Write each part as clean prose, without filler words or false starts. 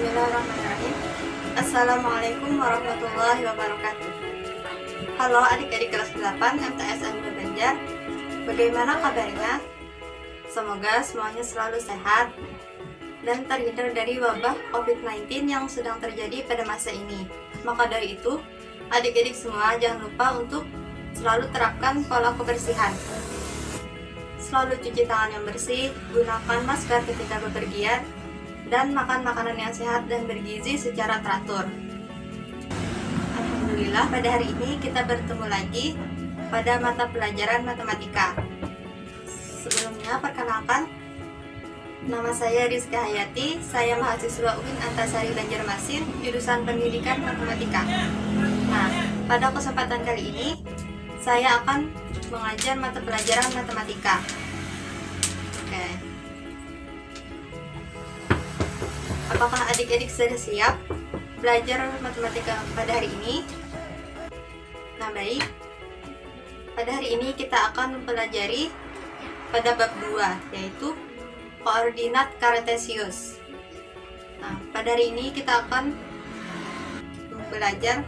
Bismillahirrahmanirrahim. Assalamualaikum warahmatullahi wabarakatuh. Halo adik-adik kelas 8 MTS Angga Banjar. Bagaimana kabarnya? Semoga semuanya selalu sehat dan terhindar dari wabah COVID-19 yang sedang terjadi pada masa ini. Maka dari itu, adik-adik semua jangan lupa untuk selalu terapkan pola kebersihan. Selalu cuci tangan yang bersih, gunakan masker ketika bepergian, dan makan makanan yang sehat dan bergizi secara teratur. Alhamdulillah, pada hari ini kita bertemu lagi pada mata pelajaran matematika. Sebelumnya, perkenalkan, nama saya Rizka Hayati, saya mahasiswa UIN Antasari Banjarmasin, jurusan Pendidikan Matematika. Nah, pada kesempatan kali ini, saya akan mengajar mata pelajaran matematika. Oke. Apakah adik-adik sudah siap belajar matematika pada hari ini? Nah, baik. Pada hari ini kita akan mempelajari pada bab 2, yaitu koordinat kartesius. Nah, pada hari ini kita akan belajar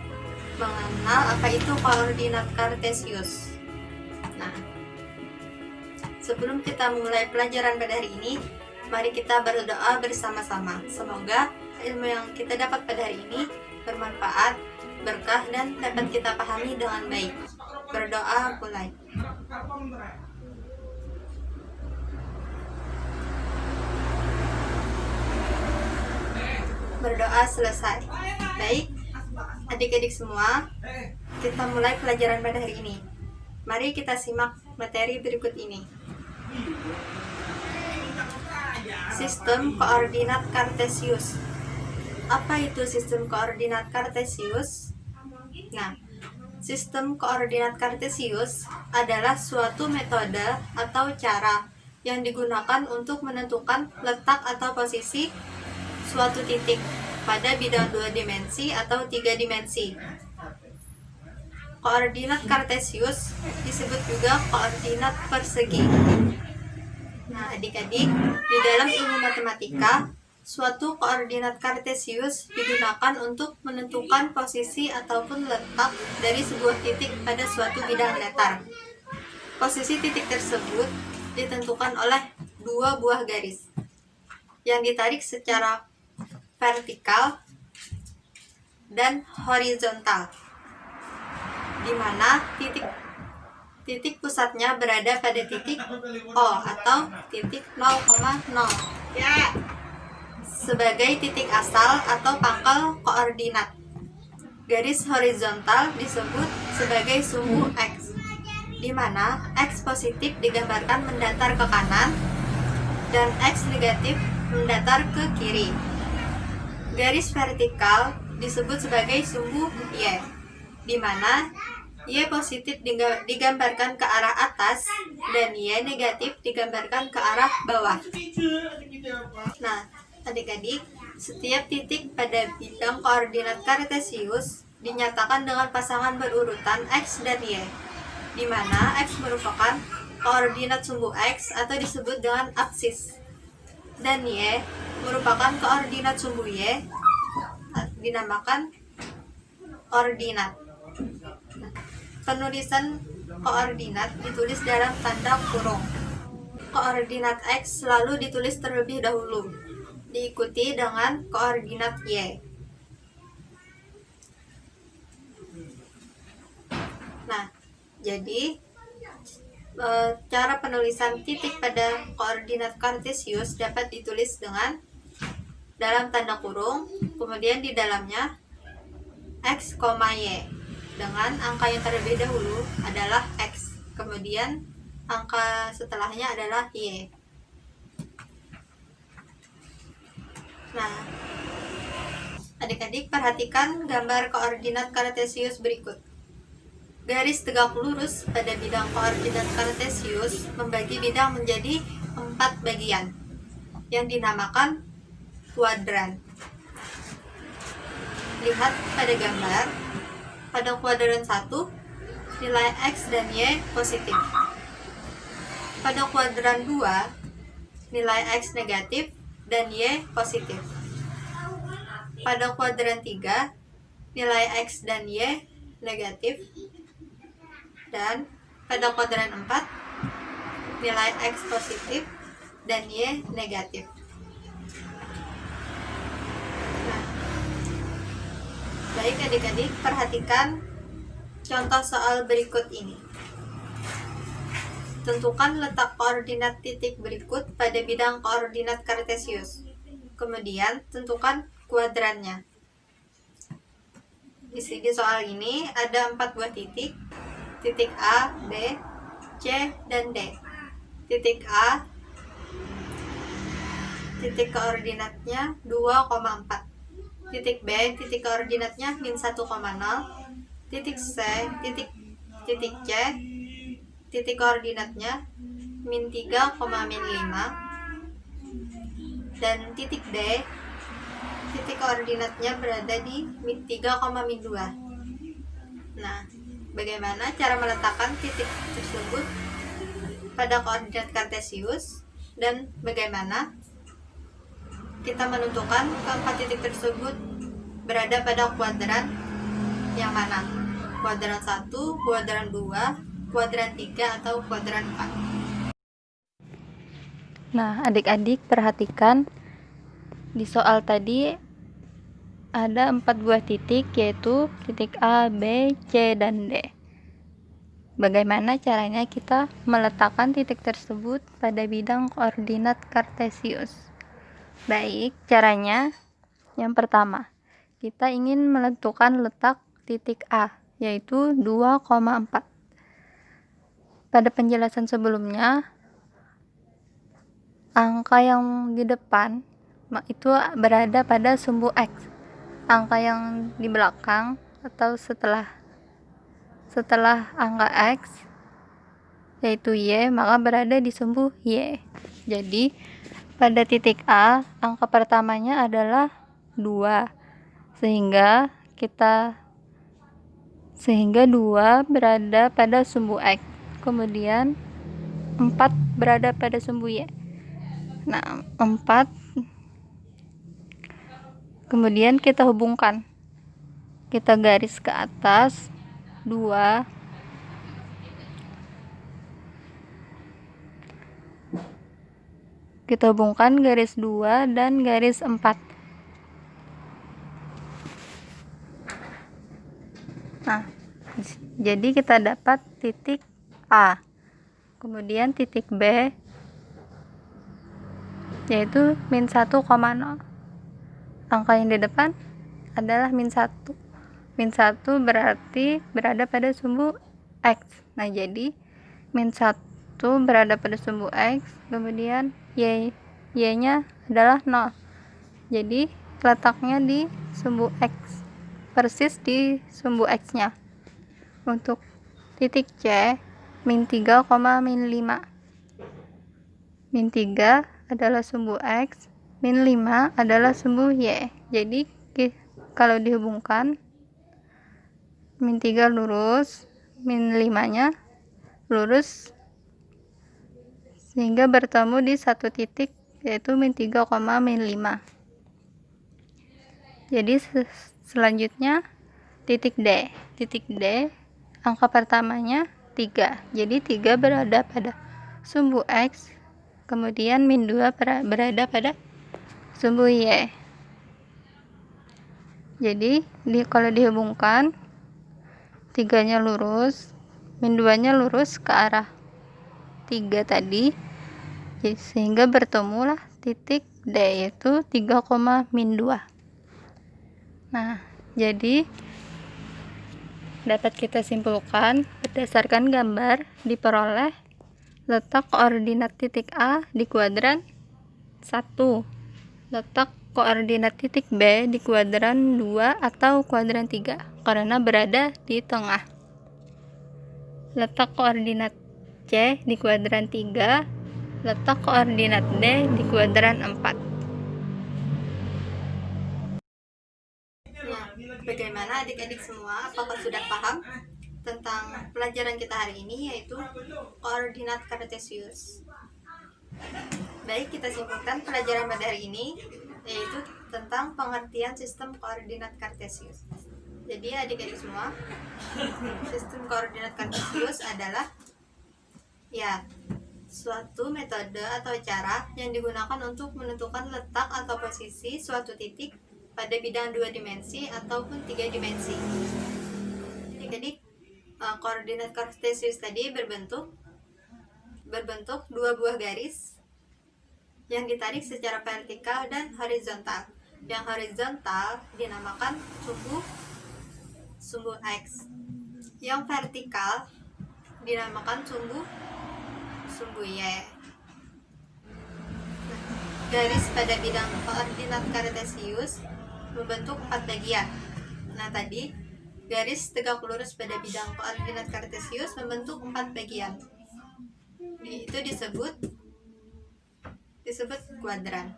mengenal apa itu koordinat kartesius. Nah, sebelum kita mulai pelajaran pada hari ini, mari kita berdoa bersama-sama. Semoga ilmu yang kita dapat pada hari ini bermanfaat, berkah, dan dapat kita pahami dengan baik. Berdoa mulai. Berdoa selesai. Baik, adik-adik semua, kita mulai pelajaran pada hari ini. Mari kita simak materi berikut ini. Sistem koordinat kartesius. Apa itu sistem koordinat kartesius? Nah, sistem koordinat kartesius adalah suatu metode atau cara yang digunakan untuk menentukan letak atau posisi suatu titik pada bidang 2 dimensi atau 3 dimensi. Koordinat kartesius disebut juga koordinat persegi. Nah, adik-adik, di dalam ilmu matematika, suatu koordinat kartesius digunakan untuk menentukan posisi ataupun letak dari sebuah titik pada suatu bidang datar. Posisi titik tersebut ditentukan oleh dua buah garis yang ditarik secara vertikal dan horizontal, di mana titik pusatnya berada pada titik O atau titik 0,0 sebagai titik asal atau pangkal koordinat. Garis horizontal disebut sebagai sumbu X, di mana X positif digambarkan mendatar ke kanan dan X negatif mendatar ke kiri. Garis vertikal disebut sebagai sumbu Y, di mana Y positif digambarkan ke arah atas dan Y negatif digambarkan ke arah bawah. Nah, adik-adik, setiap titik pada bidang koordinat kartesius dinyatakan dengan pasangan berurutan X dan Y, di mana X merupakan koordinat sumbu X atau disebut dengan aksis, dan Y merupakan koordinat sumbu Y, dinamakan ordinat. Penulisan koordinat ditulis dalam tanda kurung. Koordinat X selalu ditulis terlebih dahulu, diikuti dengan koordinat Y. Nah, jadi cara penulisan titik pada koordinat kartesius dapat ditulis dengan dalam tanda kurung, kemudian di dalamnya X, Y, dengan angka yang terlebih dahulu adalah X, kemudian angka setelahnya adalah Y. Nah, adik-adik perhatikan gambar koordinat kartesius berikut. Garis tegak lurus pada bidang koordinat kartesius membagi bidang menjadi 4 bagian yang dinamakan kuadran. Lihat pada gambar. Pada kuadran 1, nilai X dan Y positif. Pada kuadran 2, nilai X negatif dan Y positif. pada kuadran 3 nilai X dan Y negatif, dan pada kuadran 4 nilai X positif dan Y negatif. Nah, baik adik-adik, perhatikan contoh soal berikut ini. Tentukan letak koordinat titik berikut pada bidang koordinat kartesius. Kemudian tentukan kuadrannya. Di soal ini ada 4 buah titik A, B, C, dan D. Titik A, titik koordinatnya 2,4. Titik B, titik koordinatnya min 1,0. Titik C, titik C, titik koordinatnya min 3, min 5. Dan titik D, titik koordinatnya berada di min 3, min 2. Nah, bagaimana cara meletakkan titik tersebut pada koordinat kartesius, dan bagaimana kita menentukan keempat titik tersebut berada pada kuadran yang mana? Kuadran 1, kuadran 2, kuadran 3, atau kuadran 4. Nah, adik-adik perhatikan di soal tadi ada 4 buah titik, yaitu titik A, B, C, dan D. Bagaimana caranya kita meletakkan titik tersebut pada bidang koordinat kartesius? Baik, caranya yang pertama, kita ingin menentukan letak titik A, yaitu 2,4. Pada penjelasan sebelumnya, angka yang di depan itu berada pada sumbu X. Angka yang di belakang atau setelah angka X, yaitu Y, maka berada di sumbu Y. Jadi pada titik A, angka pertamanya adalah 2, sehingga 2 berada pada sumbu X. Kemudian 4 berada pada sumbu Y. Nah, 4 kemudian kita hubungkan, kita garis ke atas 2, kita hubungkan garis 2 dan garis 4. Nah, jadi kita dapat titik A, kemudian titik B, yaitu min 1,0. Angka yang di depan adalah min 1. Min 1 berarti berada pada sumbu X. Nah, jadi min 1 berada pada sumbu X, kemudian Y-nya adalah 0. Jadi letaknya di sumbu X, persis di sumbu X-nya. Untuk titik C, min 3, min 5. Min 3 adalah sumbu X, min 5 adalah sumbu Y. Jadi kalau dihubungkan, min 3 lurus, min 5-nya lurus, sehingga bertemu di satu titik, yaitu min 3, min 5. Jadi selanjutnya titik D. Titik D, angka pertamanya 3. Jadi 3 berada pada sumbu X, kemudian min 2 berada pada sumbu Y. Jadi kalau dihubungkan, 3-nya lurus, min 2-nya lurus ke arah 3 tadi, sehingga bertemulah titik D, yaitu 3, min 2. Nah, jadi dapat kita simpulkan berdasarkan gambar diperoleh letak koordinat titik A di kuadran 1, letak koordinat titik B di kuadran 2 atau kuadran 3 karena berada di tengah. Letak koordinat C di kuadran 3, letak koordinat D di kuadran 4. Nah, bagaimana adik-adik semua? Apakah sudah paham tentang pelajaran kita hari ini, yaitu koordinat kartesius? Baik, kita simpulkan pelajaran pada hari ini, yaitu tentang pengertian sistem koordinat kartesius. Jadi adik-adik semua, sistem koordinat kartesius adalah ya suatu metode atau cara yang digunakan untuk menentukan letak atau posisi suatu titik pada bidang 2 dimensi ataupun 3 dimensi. Jadi koordinat kartesius tadi berbentuk 2 buah garis yang ditarik secara vertikal dan horizontal. Yang horizontal dinamakan sumbu X. Yang vertikal dinamakan sumbu Y. Garis pada bidang koordinat kartesius membentuk 4 bagian. Nah, tadi garis tegak lurus pada bidang koordinat kartesius membentuk 4 bagian. Itu disebut kuadran.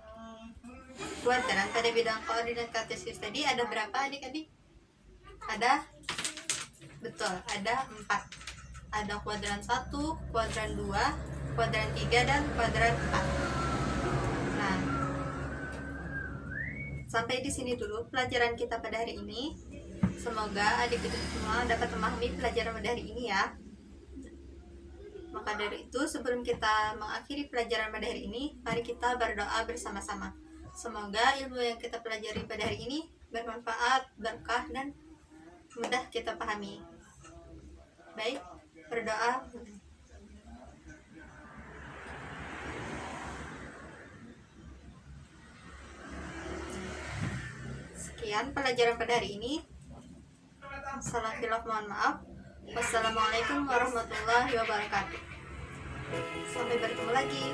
Kuadran pada bidang koordinat kartesius tadi ada berapa adik-adik? Ada 4. Ada kuadran 1, kuadran 2, kuadran 3, dan kuadran 4. Nah, sampai di sini dulu pelajaran kita pada hari ini. Semoga adik-adik semua dapat memahami pelajaran pada hari ini ya. Maka dari itu, sebelum kita mengakhiri pelajaran pada hari ini, mari kita berdoa bersama-sama. Semoga ilmu yang kita pelajari pada hari ini bermanfaat, berkah, dan mudah kita pahami. Baik, berdoa. Sekian pelajaran pada hari ini. Salah khilaf mohon maaf. Wassalamualaikum warahmatullahi wabarakatuh. Sampai bertemu lagi.